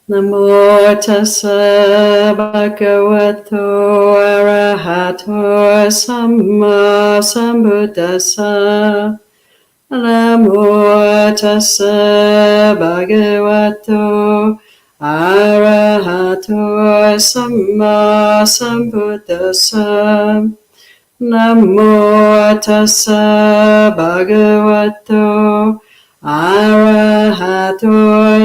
Namo tassa bhagavato arahato samma sambuddhassa. Namo tassa bhagavato arahato samma sambuddhassa. Namo tassa bhagavato arahato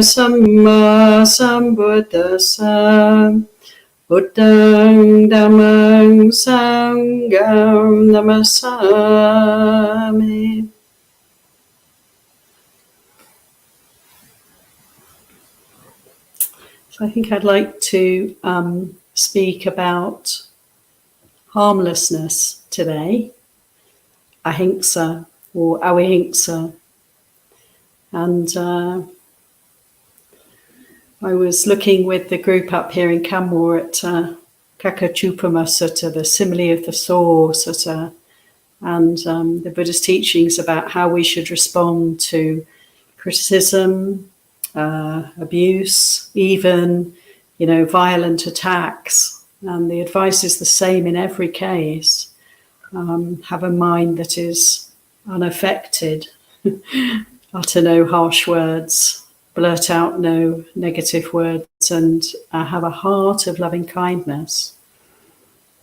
samma sambuddhassa. Buddhang dhammang sangham namasami. So I think I'd like to speak about harmlessness today, ahimsa or ahimsa. And I was looking with the group up here in Canmore at Kakachupama Sutta, the simile of the saw sutta, and the Buddha's teachings about how we should respond to criticism, abuse, even, violent attacks. And the advice is the same in every case. Have a mind that is unaffected. Utter no harsh words, blurt out no negative words, and have a heart of loving kindness.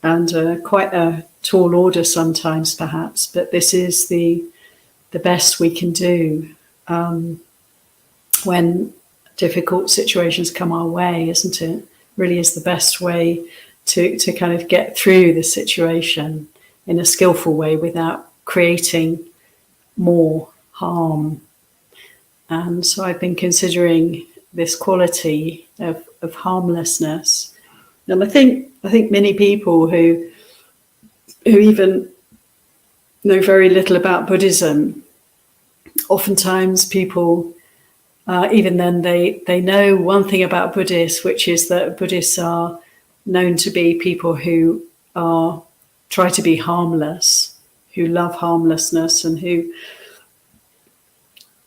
And quite a tall order sometimes, perhaps, but this is the best we can do when difficult situations come our way, isn't it? Really is the best way to kind of get through the situation in a skillful way without creating more harm. And so I've been considering this quality of harmlessness. And I think many people who even know very little about Buddhism, oftentimes people, even then, they know one thing about Buddhists, which is that Buddhists are known to be people who try to be harmless, who love harmlessness and who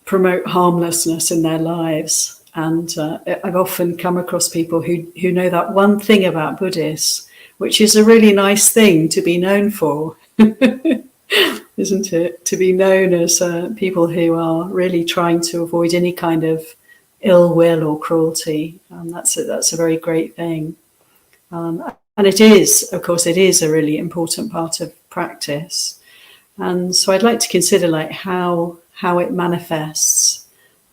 promote harmlessness in their lives. And I've often come across people who know that one thing about Buddhists, which is a really nice thing to be known for, isn't it? To be known as people who are really trying to avoid any kind of ill will or cruelty. That's a very great thing. And it is, of course, it is a really important part of practice. And so I'd like to consider how it manifests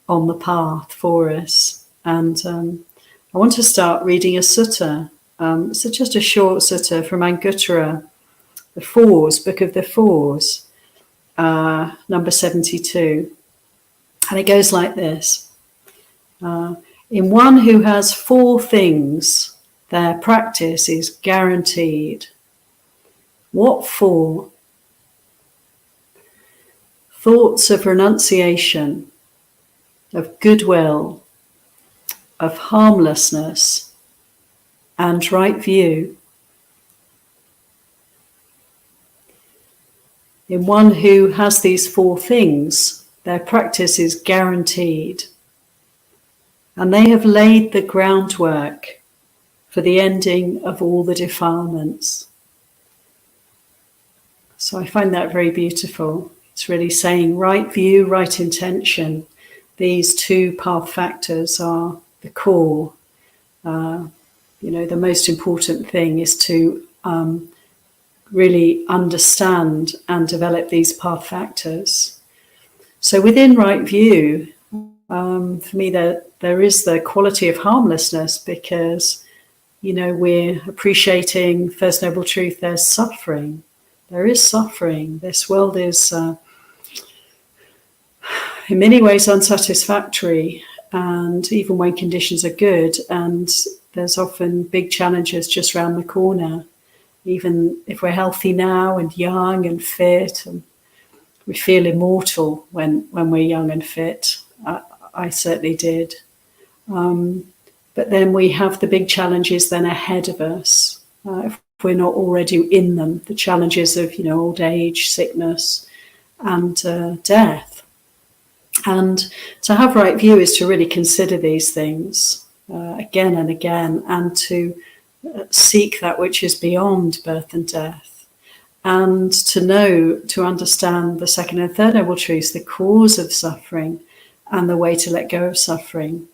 on the path for us. And I want to start reading a sutta. It's just a short sutta from Anguttara, the Fours, Book of the Fours, number 72. And it goes like this. In one who has four things, their practice is guaranteed. What four? Thoughts of renunciation, of goodwill, of harmlessness, and right view. In one who has these four things, their practice is guaranteed, and they have laid the groundwork for the ending of all the defilements. So I find that very beautiful. It's really saying right view, right intention. These two path factors are the core. The most important thing is to really understand and develop these path factors. So within right view, for me, there is the quality of harmlessness because, we're appreciating First Noble Truth, there's suffering. There is suffering. This world is in many ways unsatisfactory, and even when conditions are good, and there's often big challenges just around the corner. Even if we're healthy now and young and fit, and we feel immortal when we're young and fit. I certainly did. But then we have the big challenges then ahead of us. If we're not already in them, the challenges of old age, sickness, and death. And to have right view is to really consider these things again and again, and to seek that which is beyond birth and death, and to understand the second and third noble truths, the cause of suffering and the way to let go of suffering.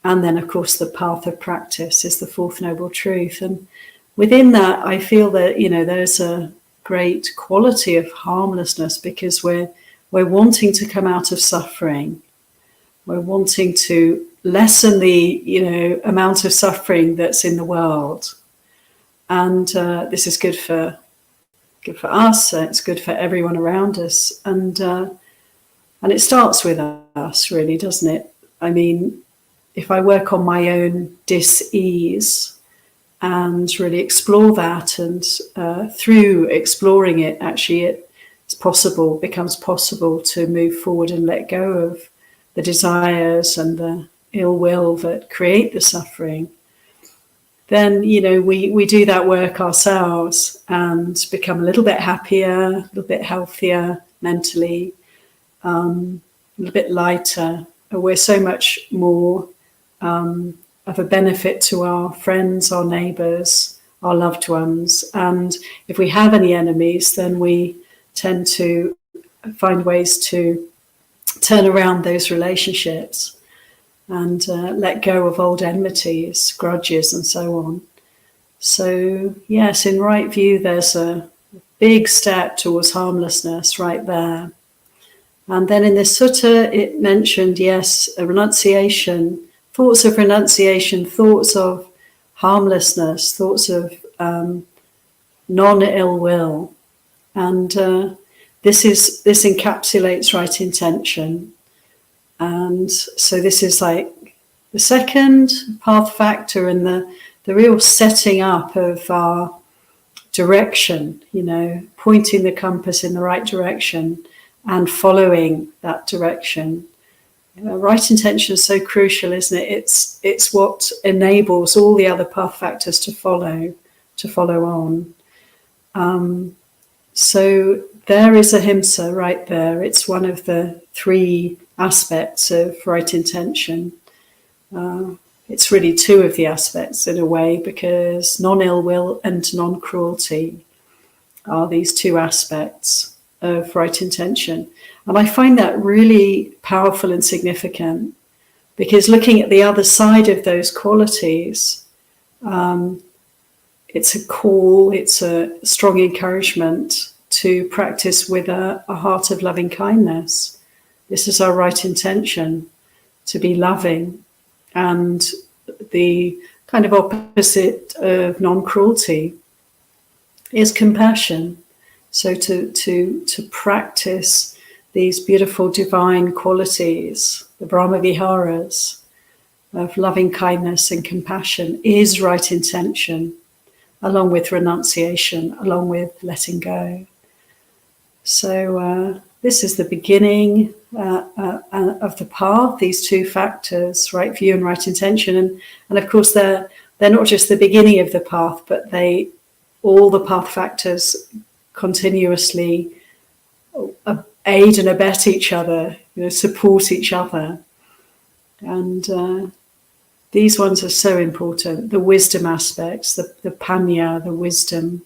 And then, of course, the path of practice is the fourth noble truth. And within that, I feel that, there's a great quality of harmlessness, because we're wanting to come out of suffering. We're wanting to lessen the, amount of suffering that's in the world. And this is good for us. It's good for everyone around us. And it starts with us, really, doesn't it? I mean, if I work on my own dis-ease and really explore that, and through exploring it, actually becomes possible to move forward and let go of the desires and the ill will that create the suffering, then, we do that work ourselves and become a little bit happier, a little bit healthier mentally, a little bit lighter. We're so much more of a benefit to our friends, our neighbours, our loved ones. And if we have any enemies, then we tend to find ways to turn around those relationships and let go of old enmities, grudges, and so on. So, yes, in right view, there's a big step towards harmlessness right there. And then in the sutta, it mentioned, yes, a renunciation, thoughts of renunciation, thoughts of harmlessness, thoughts of non-ill will. And this encapsulates right intention. And so this is like the second path factor, and the real setting up of our direction, pointing the compass in the right direction and following that direction. Right intention is so crucial, isn't it? It's what enables all the other path factors to follow on. So there is ahimsa right there. It's one of the three aspects of right intention. It's really two of the aspects in a way, because non-ill will and non-cruelty are these two aspects of right intention. And I find that really powerful and significant, because looking at the other side of those qualities, it's a call, it's a strong encouragement to practice with a heart of loving kindness. This is our right intention, to be loving. And the kind of opposite of non-cruelty is compassion. So to practice these beautiful divine qualities, the Brahma Viharas of loving kindness and compassion, is right intention, along with renunciation, along with letting go. So this is the beginning of the path, these two factors, right view and right intention. And of course, they're not just the beginning of the path, but all the path factors continuously aid and abet each other, support each other. And these ones are so important, the wisdom aspects, the panya, the wisdom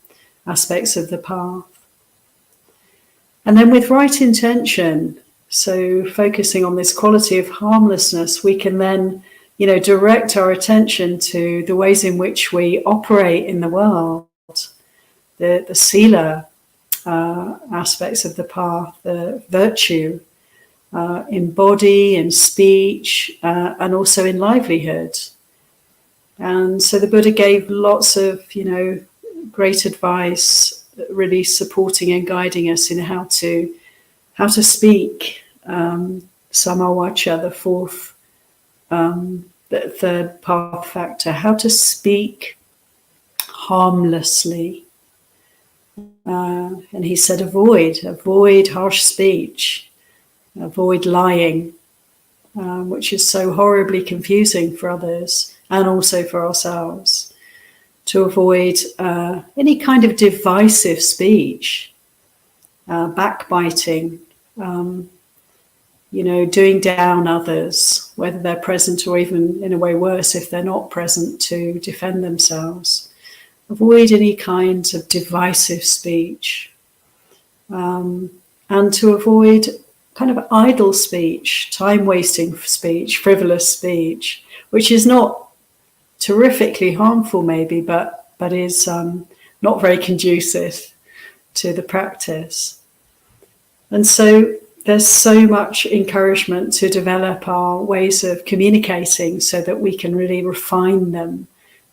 aspects of the path. And then with right intention, so focusing on this quality of harmlessness, we can then, direct our attention to the ways in which we operate in the world, the sila aspects of the path, the virtue in body, in speech, and also in livelihood. And so the Buddha gave lots of, great advice, really supporting and guiding us in how to speak. Samavacha, the fourth, the third path factor, how to speak harmlessly. And he said, avoid harsh speech, avoid lying, which is so horribly confusing for others and also for ourselves. To avoid any kind of divisive speech, backbiting, doing down others, whether they're present or even in a way worse if they're not present, to defend themselves. Avoid any kinds of divisive speech, and to avoid kind of idle speech, time-wasting speech, frivolous speech, which is not terrifically harmful maybe, but is not very conducive to the practice. And so there's so much encouragement to develop our ways of communicating so that we can really refine them,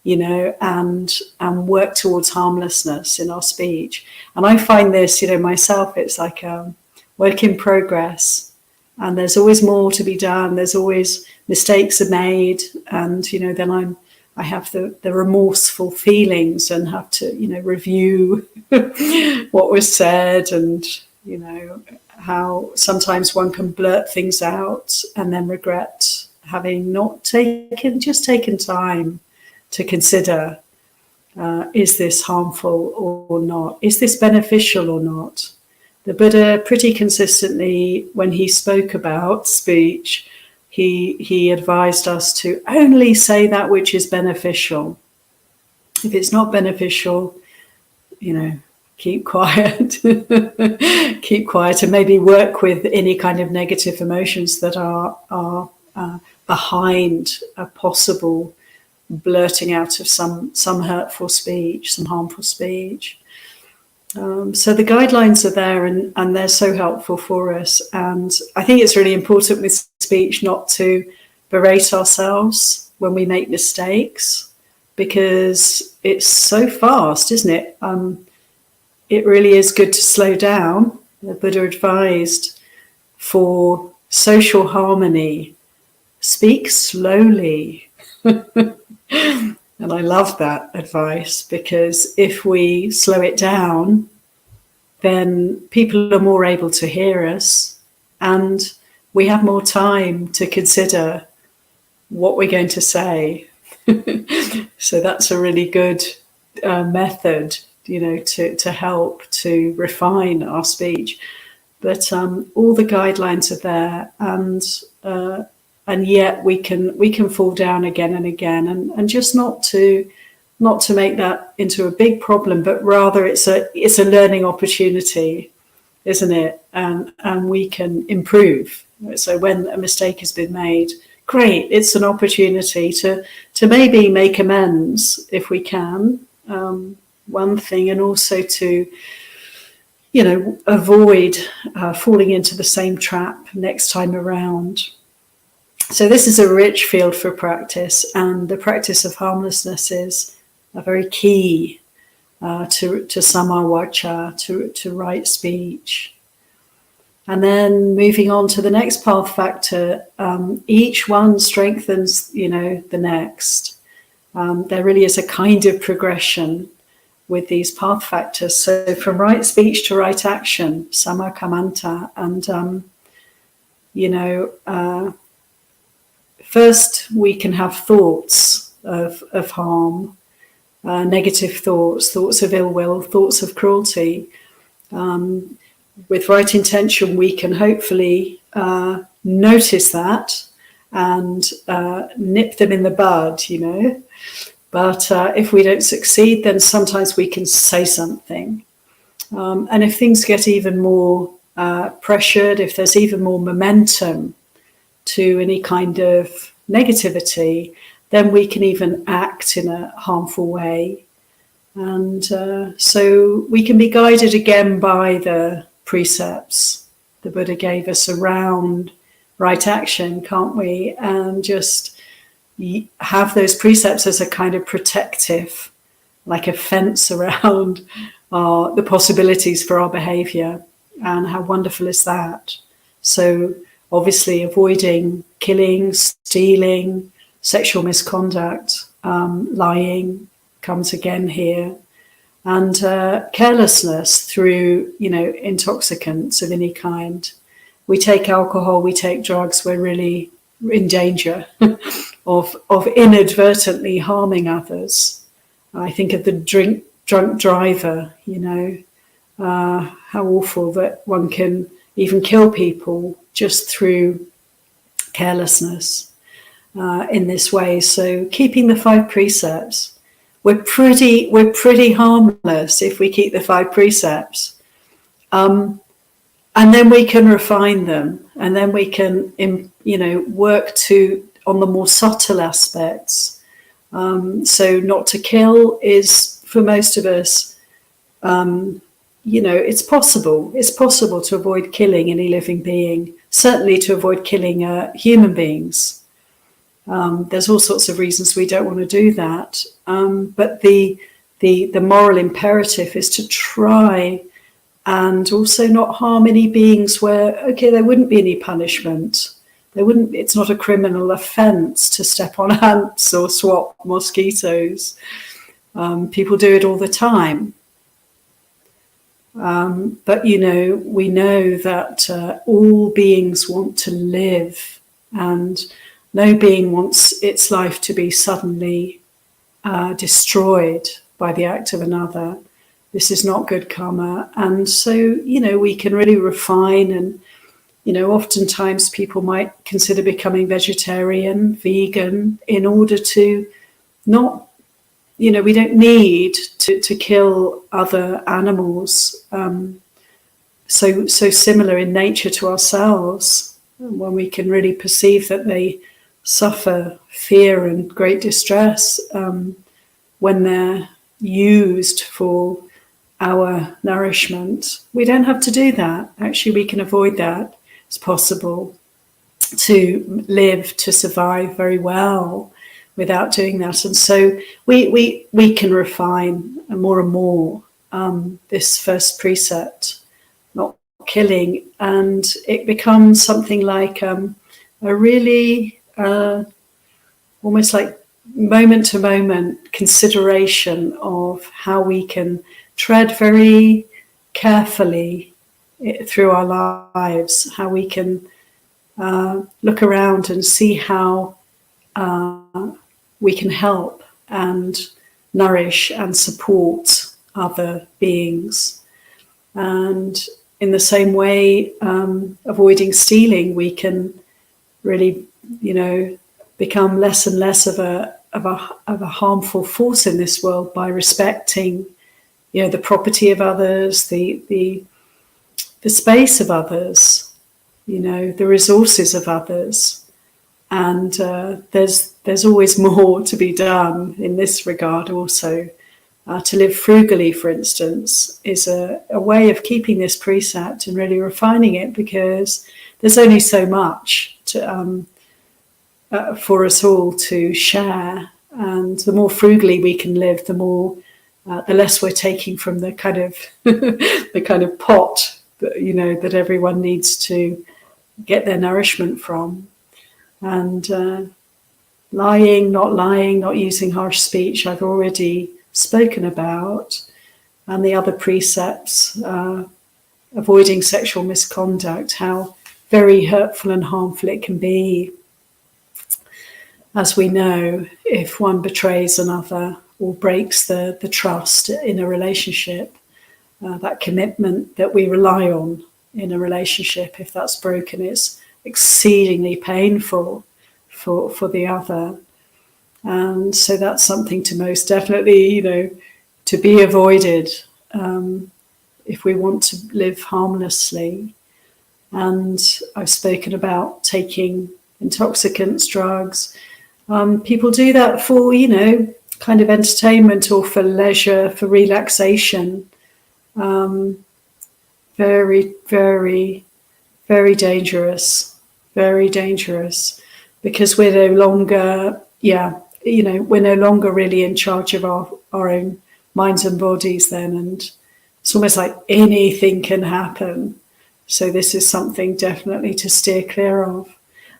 and work towards harmlessness in our speech. And I find this, myself, it's like a work in progress, and there's always more to be done. There's always mistakes are made, and then I have the remorseful feelings and have to review what was said, and how sometimes one can blurt things out and then regret having not taken time to consider, is this harmful or not? Is this beneficial or not? The Buddha pretty consistently, when he spoke about speech, he advised us to only say that which is beneficial. If it's not beneficial, keep quiet. Keep quiet, and maybe work with any kind of negative emotions that are behind a possible blurting out of some hurtful speech, some harmful speech. So the guidelines are there, and they're so helpful for us. And I think it's really important with speech not to berate ourselves when we make mistakes, because it's so fast, isn't it? It really is good to slow down. The Buddha advised, for social harmony, speak slowly. And I love that advice, because if we slow it down, then people are more able to hear us, and we have more time to consider what we're going to say. So that's a really good method, to help to refine our speech. But all the guidelines are there, and yet we can fall down again and again, and just not to make that into a big problem, but rather it's a learning opportunity, isn't it? And we can improve. So when a mistake has been made, great, it's an opportunity to maybe make amends if we can, one thing, and also to avoid falling into the same trap next time around. So this is a rich field for practice, and the practice of harmlessness is a very key to samma vaca, to right speech. And then moving on to the next path factor, each one strengthens, the next. There really is a kind of progression with these path factors. So from right speech to right action, samma kammanta, and first we can have thoughts of harm, negative thoughts of ill will, thoughts of cruelty. With right intention, we can hopefully notice that and nip them in the bud, But if we don't succeed, then sometimes we can say something. And if things get even more pressured, if there's even more momentum to any kind of negativity, then we can even act in a harmful way. And so we can be guided again by the precepts the Buddha gave us around right action, can't we? And just have those precepts as a kind of protective, like a fence around the possibilities for our behavior. And how wonderful is that? So obviously avoiding killing, stealing, sexual misconduct, lying comes again here. And carelessness through, intoxicants of any kind. We take alcohol, we take drugs, we're really in danger of inadvertently harming others. I think of the drunk driver, how awful that one can even kill people just through carelessness in this way. So keeping the 5 precepts, we're pretty harmless if we keep the 5 precepts. And then we can refine them, and then we can, work on the more subtle aspects. So not to kill is, for most of us, it's possible. It's possible to avoid killing any living being, certainly to avoid killing human beings. There's all sorts of reasons we don't want to do that. But the moral imperative is to try and also not harm any beings where, okay, there wouldn't be any punishment. It's not a criminal offence to step on ants or swat mosquitoes. People do it all the time. But, we know that all beings want to live, and no being wants its life to be suddenly destroyed by the act of another. This is not good karma. And so, we can really refine, and, oftentimes people might consider becoming vegetarian, vegan, in order to not, we don't need to kill other animals. So similar in nature to ourselves, when we can really perceive that they suffer fear and great distress when they're used for our nourishment. We don't have to do that. Actually, we can avoid that. It's possible to live, to survive very well without doing that. And so we can refine more and more this first precept, not killing, and it becomes something like a really almost like moment-to-moment consideration of how we can tread very carefully through our lives, how we can look around and see how we can help and nourish and support other beings. And in the same way, avoiding stealing, we can really, become less and less of a harmful force in this world by respecting, the property of others, the space of others, the resources of others. And there's always more to be done in this regard also. To live frugally, for instance, is a way of keeping this precept and really refining it, because there's only so much for us all to share. And the more frugally we can live, the less we're taking from the kind of pot that, that everyone needs to get their nourishment from. And lying, not using harsh speech, I've already spoken about. And the other precepts, avoiding sexual misconduct, how very hurtful and harmful it can be. As we know, if one betrays another or breaks the trust in a relationship, that commitment that we rely on in a relationship, if that's broken, it's exceedingly painful for the other. And so that's something to most definitely, to be avoided if we want to live harmlessly. And I've spoken about taking intoxicants, drugs. People do that for, kind of entertainment or for leisure, for relaxation. Very, very, very dangerous, because we're no longer, we're no longer really in charge of our own minds and bodies then. And it's almost like anything can happen. So this is something definitely to steer clear of.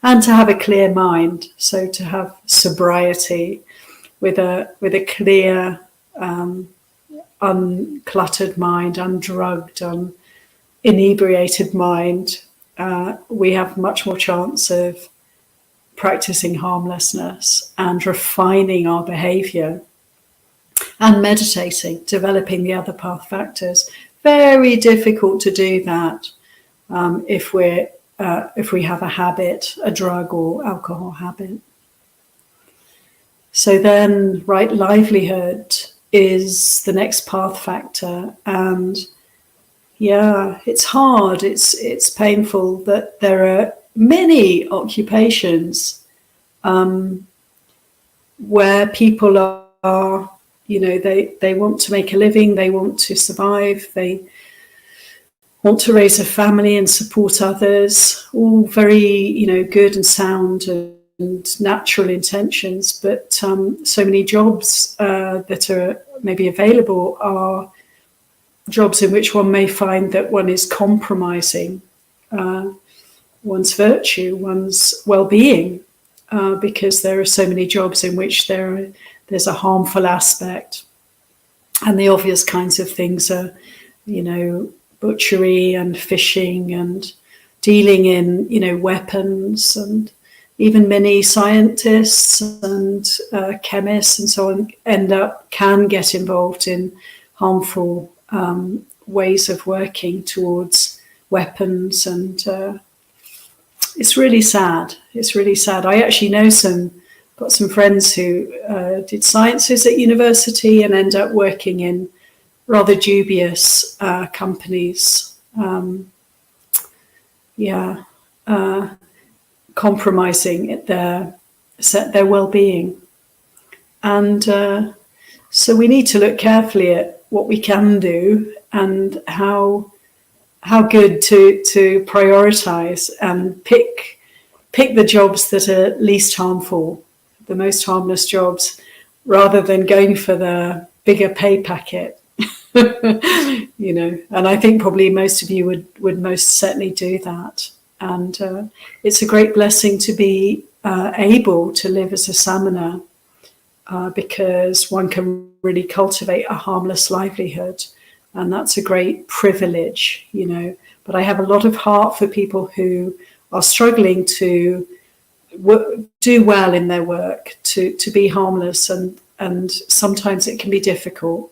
And to have a clear mind, so to have sobriety with a clear, uncluttered mind, undrugged, inebriated mind, we have much more chance of practicing harmlessness and refining our behaviour and meditating, developing the other path factors. Very difficult to do that if we have a habit, a drug or alcohol habit. So then right livelihood is the next path factor. And yeah, it's hard, it's painful that there are many occupations where people are, they want to make a living, they want to survive, they want to raise a family and support others, all very, good and sound and natural intentions. But so many jobs that are maybe available are jobs in which one may find that one is compromising one's virtue, one's well-being, because there are so many jobs in which there's a harmful aspect. And the obvious kinds of things are, butchery and fishing and dealing in, weapons, and even many scientists and chemists and so on can get involved in harmful ways of working towards weapons. And it's really sad. It's really sad. I actually got some friends who did sciences at university and end up working in rather dubious companies. Compromising their well-being. And so we need to look carefully at what we can do and how good to prioritize and pick the jobs that are least harmful, the most harmless jobs, rather than going for the bigger pay packet. And I think probably most of you would most certainly do that. And it's a great blessing to be able to live as a samana, because one can really cultivate a harmless livelihood, and that's a great privilege, But I have a lot of heart for people who are struggling to do well in their work, to be harmless, and sometimes it can be difficult.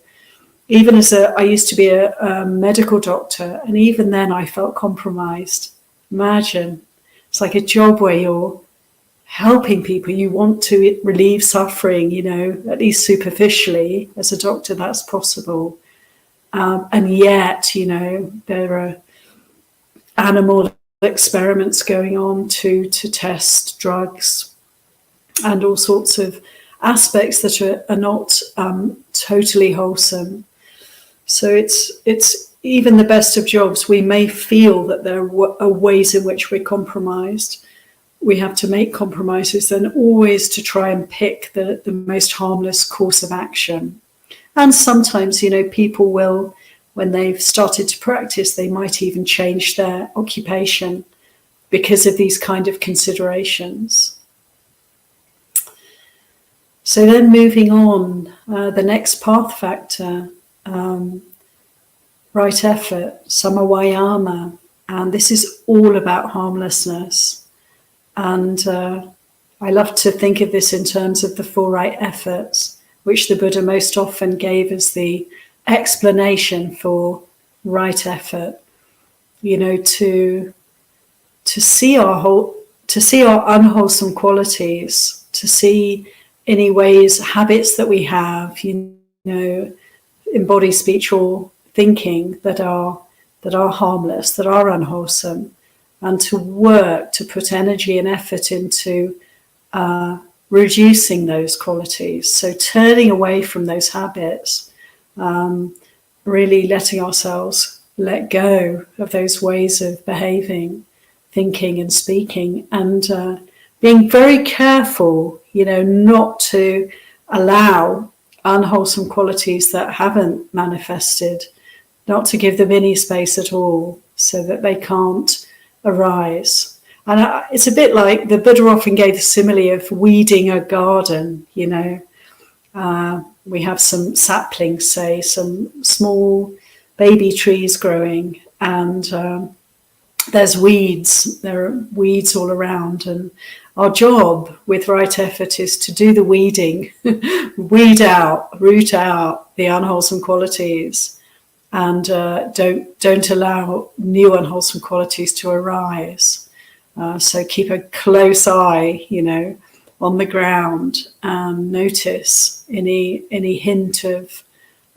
Even I used to be a medical doctor, and even then I felt compromised. Imagine, it's like a job where you're helping people, you want to relieve suffering, at least superficially. As a doctor, that's possible. And yet, there are animal experiments going on to test drugs and all sorts of aspects that are not totally wholesome. So it's even the best of jobs, we may feel that there are ways in which we're compromised. We have to make compromises and always to try and pick the most harmless course of action. And sometimes, people will, when they've started to practice, they might even change their occupation because of these kind of considerations. So then moving on, the next path factor, right effort, samavayama, and this is all about harmlessness. And I love to think of this in terms of the 4 right efforts, which the Buddha most often gave as the explanation for right effort. To see our unwholesome qualities, to see any ways, habits that we have, in body, speech, or thinking that are harmless, that are unwholesome, and to work to put energy and effort into reducing those qualities. So turning away from those habits, really letting ourselves let go of those ways of behaving, thinking and speaking, and being very careful, not to allow unwholesome qualities that haven't manifested, not to give them any space at all so that they can't arise. And it's a bit like the Buddha often gave the simile of weeding a garden. We have some saplings, say, some small baby trees growing, and there's weeds. There are weeds all around, and our job with right effort is to do the weeding, root out the unwholesome qualities, and don't allow new unwholesome qualities to arise. So keep a close eye, on the ground, and notice any hint of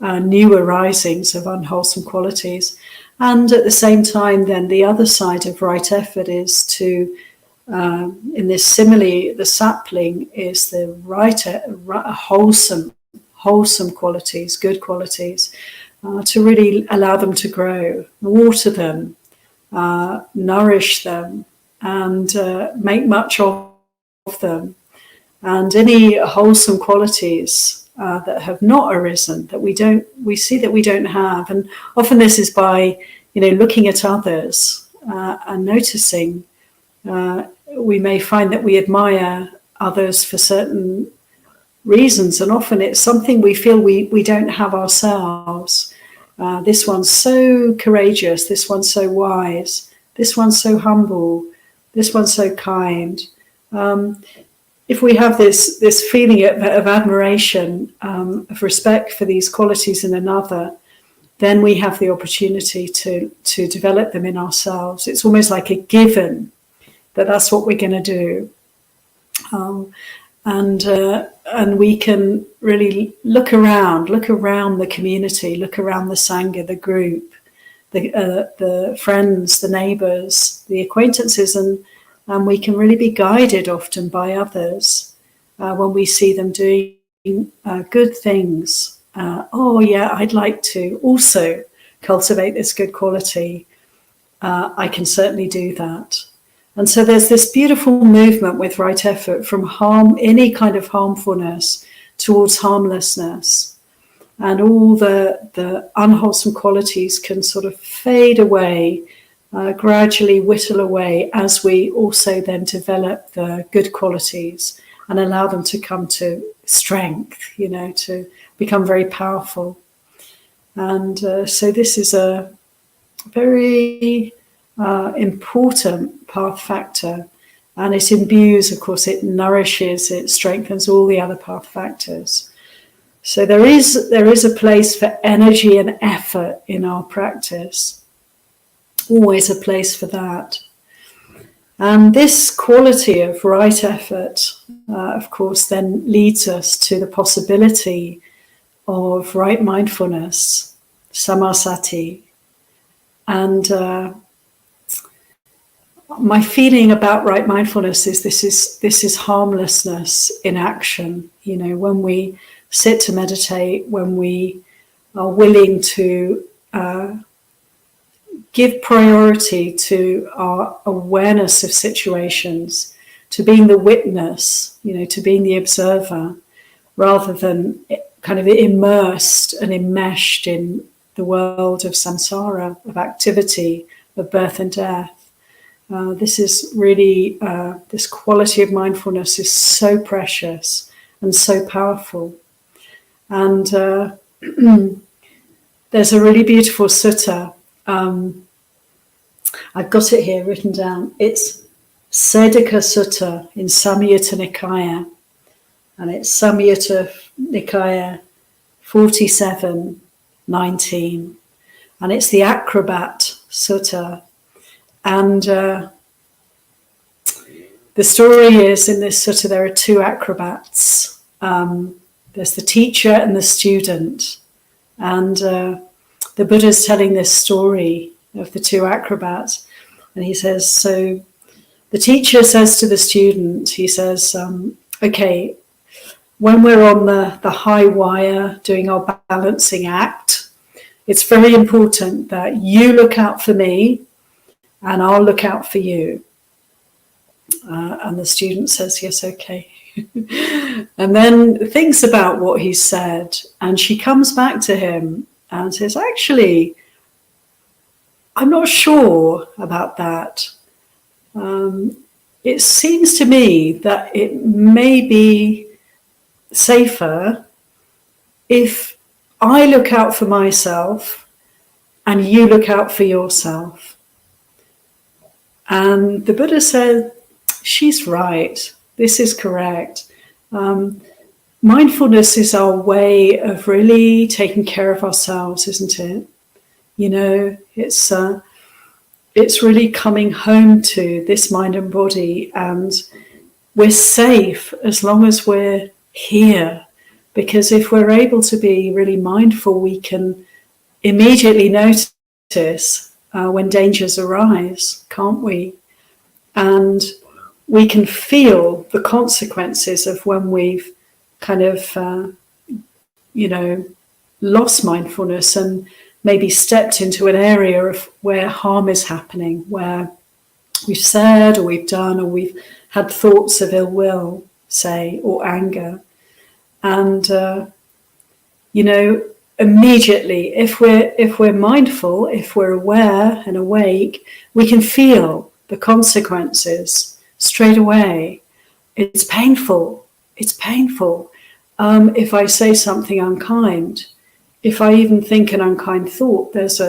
new arisings of unwholesome qualities. And at the same time, then the other side of right effort is to, in this simile, the sapling is the wholesome qualities, good qualities, to really allow them to grow, water them, nourish them, and make much of them. And any wholesome qualities that have not arisen, that we see that we don't have, and often this is by looking at others and noticing. We may find that we admire others for certain reasons, and often it's something we feel we don't have ourselves. This one's so courageous, this one's so wise, this one's so humble, this one's so kind. If we have this feeling of admiration, of respect for these qualities in another, then we have the opportunity to develop them in ourselves. It's almost like a given that that's what we're going to do. And we can really look around the community, look around the Sangha, the group, the friends, the neighbours, the acquaintances, and we can really be guided often by others when we see them doing good things. I'd like to also cultivate this good quality. I can certainly do that. And so there's this beautiful movement with right effort from any kind of harmfulness towards harmlessness. And all the unwholesome qualities can sort of fade away, gradually whittle away, as we also then develop the good qualities and allow them to come to strength, to become very powerful. And so this is a very important path factor, and it imbues, of course, it nourishes, it strengthens all the other path factors. So there is a place for energy and effort in our practice, always a place for that. And this quality of right effort, of course, then leads us to the possibility of right mindfulness, samasati. And my feeling about right mindfulness is this is harmlessness in action. When we sit to meditate, when we are willing to give priority to our awareness of situations, to being the witness, to being the observer, rather than kind of immersed and enmeshed in the world of samsara, of activity, of birth and death. This is really, this quality of mindfulness is so precious and so powerful. And there's a really beautiful sutta. I've got it here written down. It's Sedaka Sutta in Samyutta Nikaya. And it's Samyutta Nikaya 47:19. And it's the Acrobat Sutta. And the story is, in this sutta, there are two acrobats. There's the teacher and the student. And the Buddha's telling this story of the two acrobats. And he says, so the teacher says to the student, he says, okay, when we're on the high wire doing our balancing act, it's very important that you look out for me and I'll look out for you. And the student says, yes, okay. And then thinks about what he said, and she comes back to him and says, actually, I'm not sure about that. It seems to me that it may be safer if I look out for myself and you look out for yourself. And the Buddha said, she's right. This is correct. Mindfulness is our way of really taking care of ourselves, isn't it? It's really coming home to this mind and body, and we're safe as long as we're here. Because if we're able to be really mindful, we can immediately notice when dangers arise, can't we? And we can feel the consequences of when we've kind of, lost mindfulness and maybe stepped into an area of where harm is happening, where we've said or we've done or we've had thoughts of ill will, say, or anger. And, immediately, if we're mindful, if we're aware and awake, we can feel the consequences straight away. It's painful. It's painful. If I say something unkind, if I even think an unkind thought, there's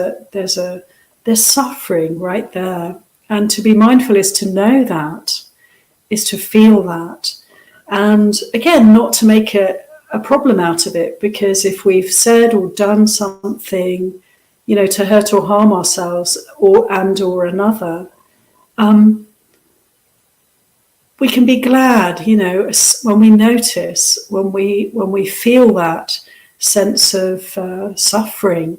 suffering right there. And to be mindful is to know that, is to feel that. And again, not to make a problem out of it, because if we've said or done something, to hurt or harm ourselves or another, we can be glad, when we notice, when we feel that sense of suffering,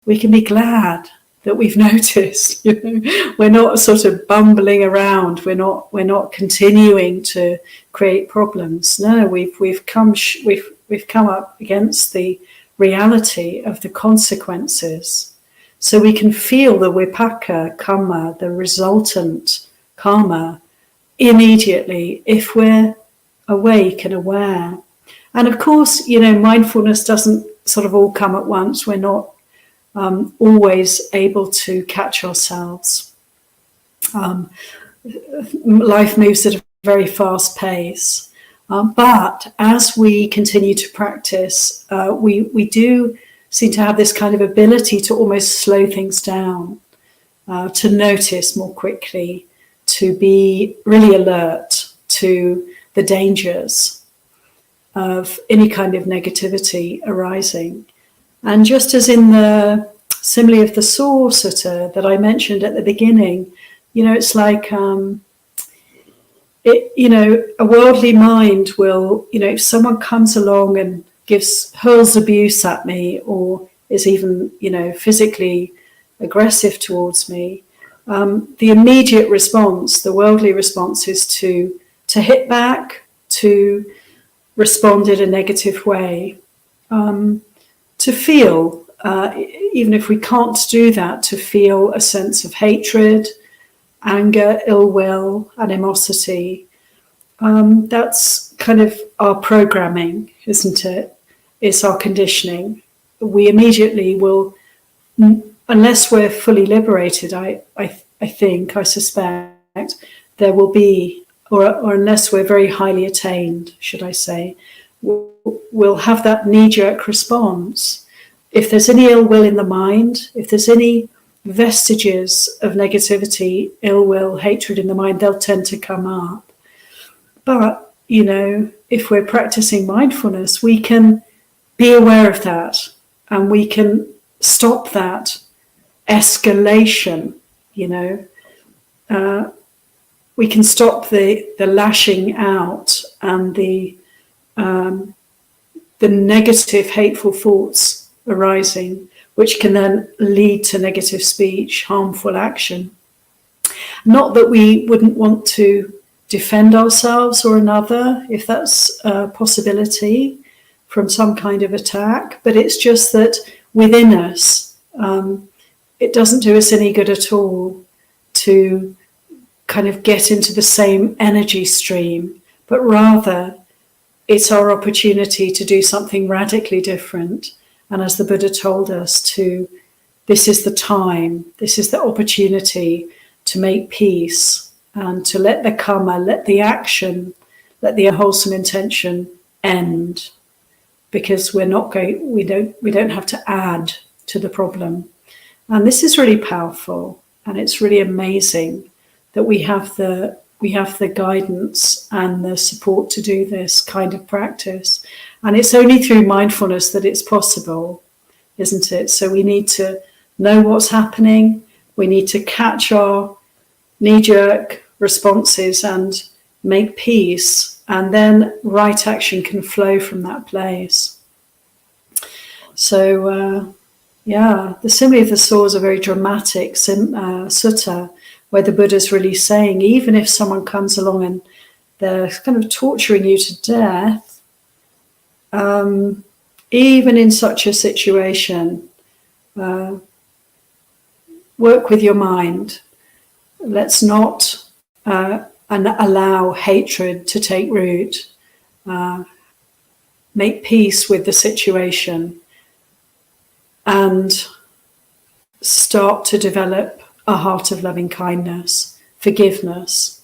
we can be glad that we've noticed. We're not sort of bumbling around. We're not continuing to create problems. No, we've come up against the reality of the consequences, so we can feel the vipaka karma, the resultant karma, immediately if we're awake and aware. And of course, mindfulness doesn't sort of all come at once. We're not always able to catch ourselves. Life moves at a very fast pace. But as we continue to practice, we do seem to have this kind of ability to almost slow things down, to notice more quickly, to be really alert to the dangers of any kind of negativity arising. And just as in the simile of the Saw Sutta that I mentioned at the beginning, it's like, a worldly mind will, if someone comes along and hurls abuse at me, or is even, physically aggressive towards me, the immediate response, the worldly response, is to hit back, to respond in a negative way, to feel, even if we can't do that, to feel a sense of hatred, anger, ill will, animosity. That's kind of our programming, isn't it? It's our conditioning. We immediately will, unless we're fully liberated, I suspect, there will be, or unless we're very highly attained, should I say, we'll have that knee-jerk response. If there's any ill will in the mind, if there's any vestiges of negativity, ill will, hatred in the mind, they'll tend to come up. But, if we're practicing mindfulness, we can be aware of that, and we can stop that escalation, we can stop the lashing out and the negative, hateful thoughts arising, which can then lead to negative speech, harmful action. Not that we wouldn't want to defend ourselves or another, if that's a possibility, from some kind of attack, but it's just that within us, it doesn't do us any good at all to kind of get into the same energy stream, but rather it's our opportunity to do something radically different. And as the Buddha told us, this is the time, this is the opportunity to make peace and to let the karma, let the action, let the unwholesome intention end, because we don't have to add to the problem. And this is really powerful, and it's really amazing that we have the guidance and the support to do this kind of practice. And it's only through mindfulness that it's possible, isn't it? So we need to know what's happening. We need to catch our knee-jerk responses and make peace, and then right action can flow from that place. So, the Simile of the Saw is a very dramatic sutta, where the Buddha's really saying, even if someone comes along and they're kind of torturing you to death, even in such a situation, work with your mind. Let's not allow hatred to take root. Make peace with the situation and start to develop a heart of loving kindness, forgiveness.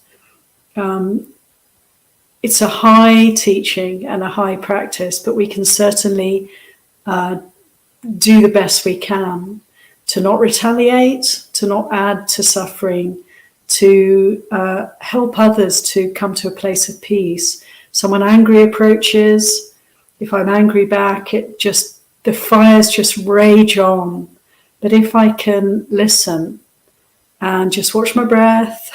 It's a high teaching and a high practice, but we can certainly do the best we can to not retaliate, to not add to suffering, to help others to come to a place of peace. Someone angry approaches, if I'm angry back, the fires just rage on. But if I can listen and just watch my breath,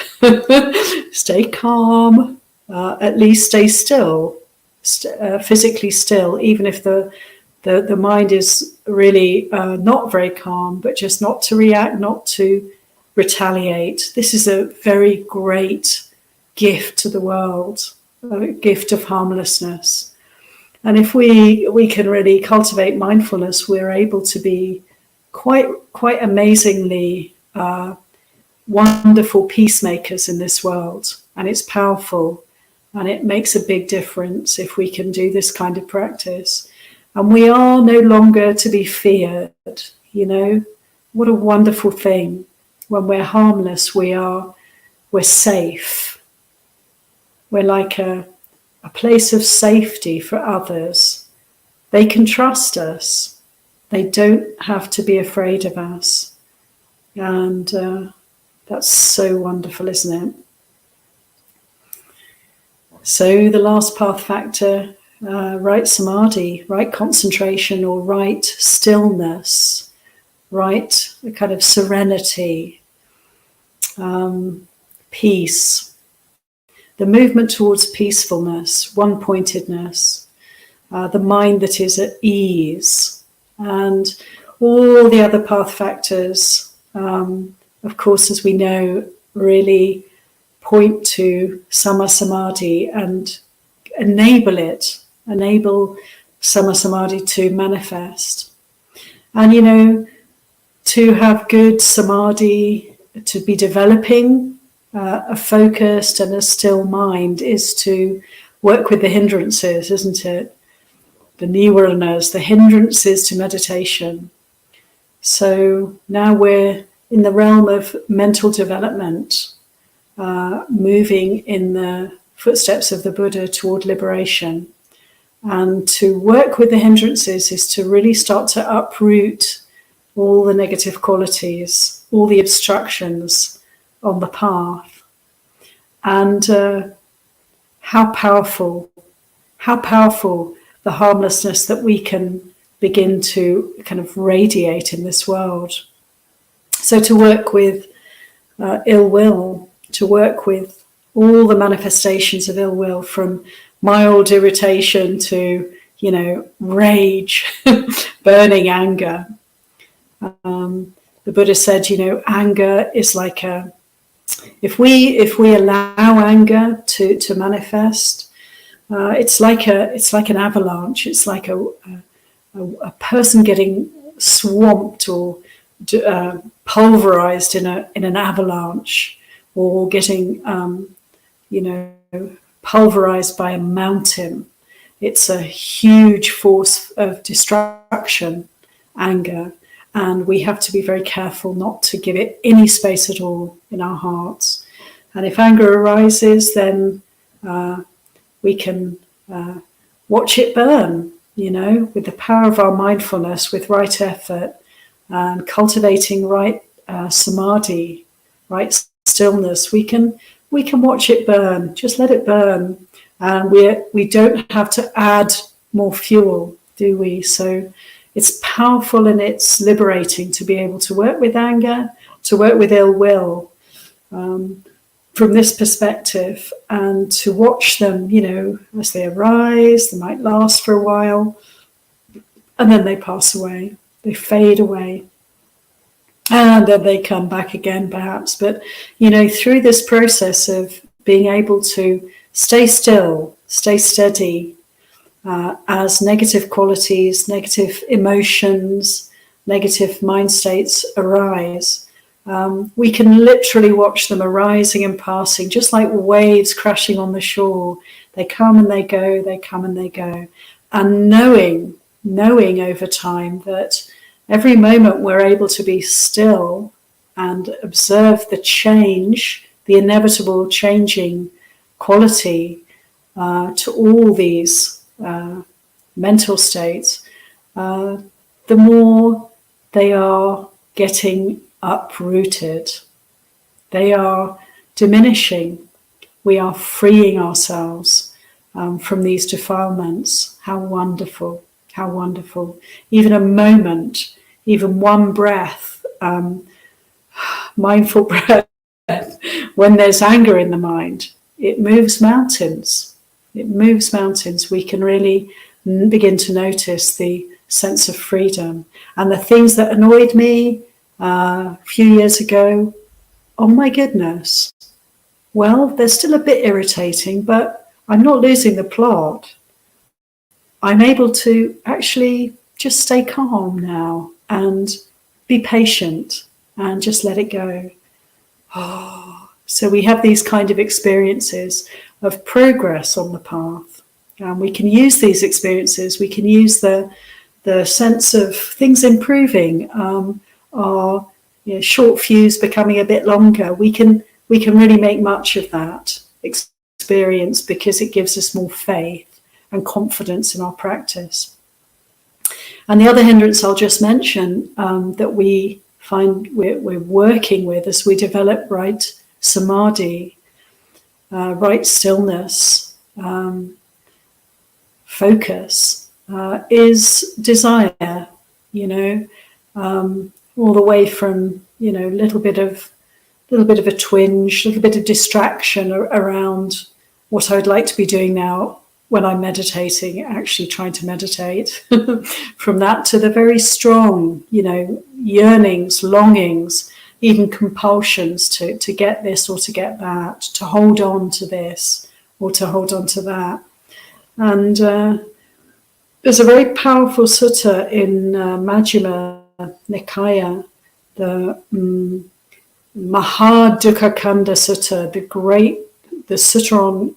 stay calm, at least stay still, physically still, even if the mind is really not very calm, but just not to react, not to retaliate. This is a very great gift to the world, a gift of harmlessness. And if we can really cultivate mindfulness, we're able to be quite amazingly wonderful peacemakers in this world. And it's powerful, and it makes a big difference if we can do this kind of practice. And we are no longer to be feared, What a wonderful thing. When we're harmless, we're safe. We're like a place of safety for others. They can trust us. They don't have to be afraid of us. And that's so wonderful, isn't it? So the last path factor, right samadhi, right concentration or right stillness, right kind of serenity, peace. The movement towards peacefulness, one-pointedness, the mind that is at ease, and all the other path factors, of course, as we know, really point to Samma Samadhi and enable Samma Samadhi to manifest. And, to have good Samadhi, to be developing a focused and a still mind is to work with the hindrances, isn't it? The nivaranas, the hindrances to meditation. So now we're in the realm of mental development, moving in the footsteps of the Buddha toward liberation. And to work with the hindrances is to really start to uproot all the negative qualities, all the obstructions on the path. And how powerful the harmlessness that we can begin to kind of radiate in this world. So to work with ill will, to work with all the manifestations of ill will, from mild irritation to, rage, burning anger. The Buddha said, anger is like if we allow anger to manifest, it's like an avalanche. It's like a person getting swamped or pulverized in an avalanche, or getting pulverized by a mountain. It's a huge force of destruction, anger. And we have to be very careful not to give it any space at all in our hearts. And if anger arises, then we can watch it burn, with the power of our mindfulness, with right effort, and cultivating right samadhi, right stillness. We can watch it burn. Just let it burn, and we don't have to add more fuel, do we? So it's powerful and it's liberating to be able to work with anger, to work with ill will from this perspective, and to watch them, as they arise. They might last for a while, and then they pass away, they fade away, and then they come back again perhaps. But through this process of being able to stay still, stay steady, as negative qualities, negative emotions, negative mind states arise, we can literally watch them arising and passing, just like waves crashing on the shore. They come and they go, they come and they go. And knowing over time that every moment we're able to be still and observe the change, the inevitable changing quality to all these mental states, the more they are getting uprooted. They are diminishing. We are freeing ourselves from these defilements. How wonderful, how wonderful. Even a moment, even one breath, mindful breath, when there's anger in the mind, it moves mountains. It moves mountains. We can really begin to notice the sense of freedom. And the things that annoyed me a few years ago, oh my goodness, well, they're still a bit irritating, but I'm not losing the plot. I'm able to actually just stay calm now and be patient and just let it go. So we have these kind of experiences of progress on the path. And we can use these experiences, we can use the sense of things improving, our short fuse becoming a bit longer. We can really make much of that experience because it gives us more faith and confidence in our practice. And the other hindrance I'll just mention that we find we're working with as we develop right samadhi, right stillness, focus, is desire, all the way from, little bit of a twinge, a little bit of distraction around what I'd like to be doing now when I'm meditating, actually trying to meditate, from that to the very strong, yearnings, longings, even compulsions to get this or to get that, to hold on to this or to hold on to that. And there's a very powerful sutta in Majjhima Nikaya, the Mahadukkhakanda Sutta, the sutta on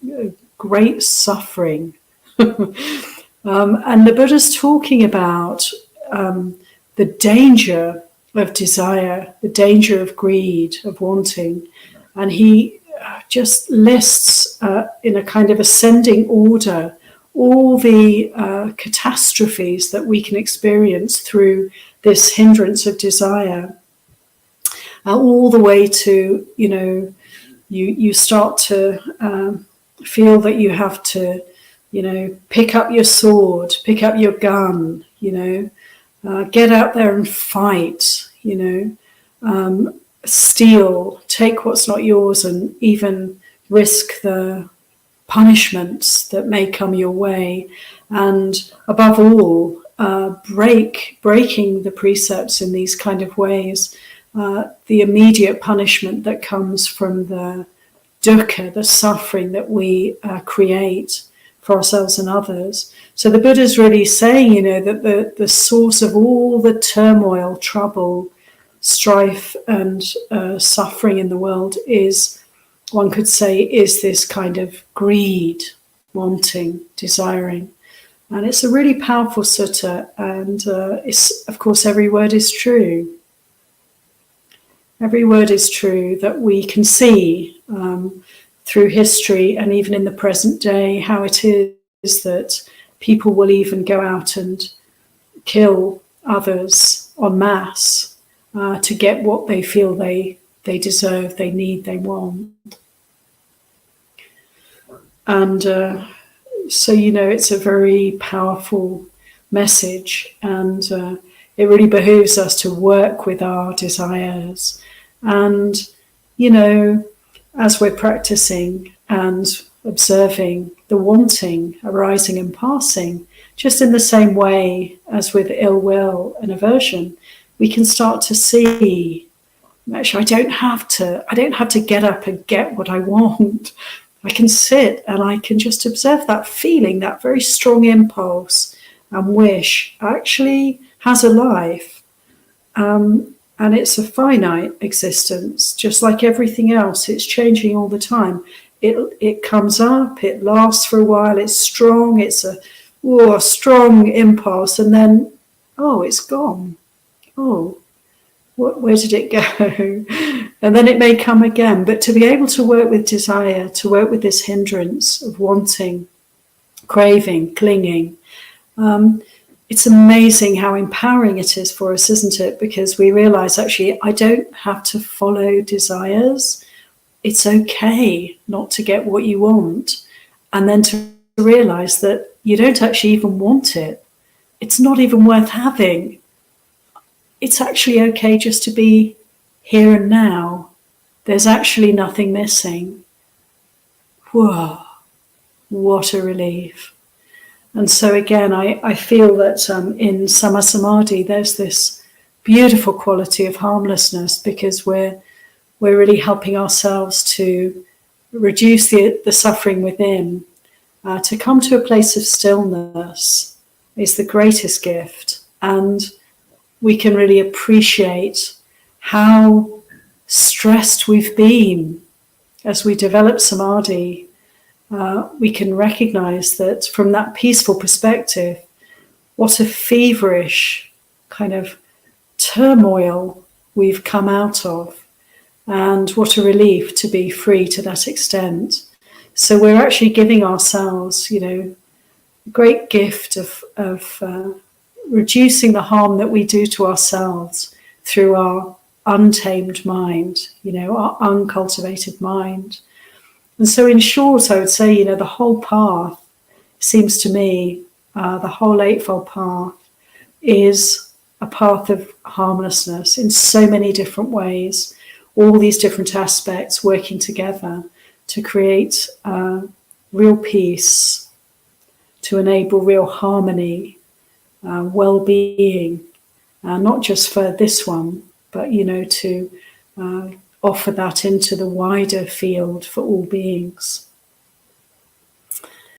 great suffering. And the Buddha's talking about the danger of desire, the danger of greed, of wanting. And he just lists in a kind of ascending order all the catastrophes that we can experience through this hindrance of desire, all the way to, you start to feel that you have to, pick up your sword, pick up your gun, get out there and fight, steal, take what's not yours, and even risk the punishments that may come your way. And above all, breaking the precepts in these kind of ways, the immediate punishment that comes from the dukkha, the suffering that we create for ourselves and others. So the Buddha's really saying, that the source of all the turmoil, trouble, strife and suffering in the world is, one could say, is this kind of greed, wanting, desiring. And it's a really powerful sutta, and it's, of course, every word is true. Every word is true, that we can see through history and even in the present day how it is that people will even go out and kill others en masse to get what they feel they deserve, they need, they want. And so, it's a very powerful message, and it really behooves us to work with our desires. And, you know, as we're practicing and observing the wanting arising and passing, just in the same way as with ill will and aversion, we can start to see, actually, I don't have to get up and get what I want. I can sit and I can just observe that feeling, that very strong impulse and wish actually has a life. And it's a finite existence, just like everything else. It's changing all the time. It comes up, it lasts for a while, it's strong, it's a strong impulse, and then, it's gone. Where did it go? And then it may come again. But to be able to work with desire, to work with this hindrance of wanting, craving, clinging, it's amazing how empowering it is for us, isn't it? Because we realize, actually, I don't have to follow desires. It's okay not to get what you want. And then to realize that you don't actually even want it. It's not even worth having. It's actually okay just to be here and now. There's actually nothing missing. Whoa, what a relief. And so again, I feel that in Sama Samadhi, there's this beautiful quality of harmlessness, because we're really helping ourselves to reduce the suffering within, to come to a place of stillness is the greatest gift. And we can really appreciate how stressed we've been as we develop samadhi. We can recognize that from that peaceful perspective, what a feverish kind of turmoil we've come out of, and what a relief to be free to that extent. So we're actually giving ourselves, a great gift of reducing the harm that we do to ourselves through our untamed mind, our uncultivated mind. And so in short, I would say, the whole path seems to me, the whole Eightfold Path is a path of harmlessness in so many different ways, all these different aspects working together to create real peace, to enable real harmony, well-being, not just for this one, but, to offer that into the wider field for all beings.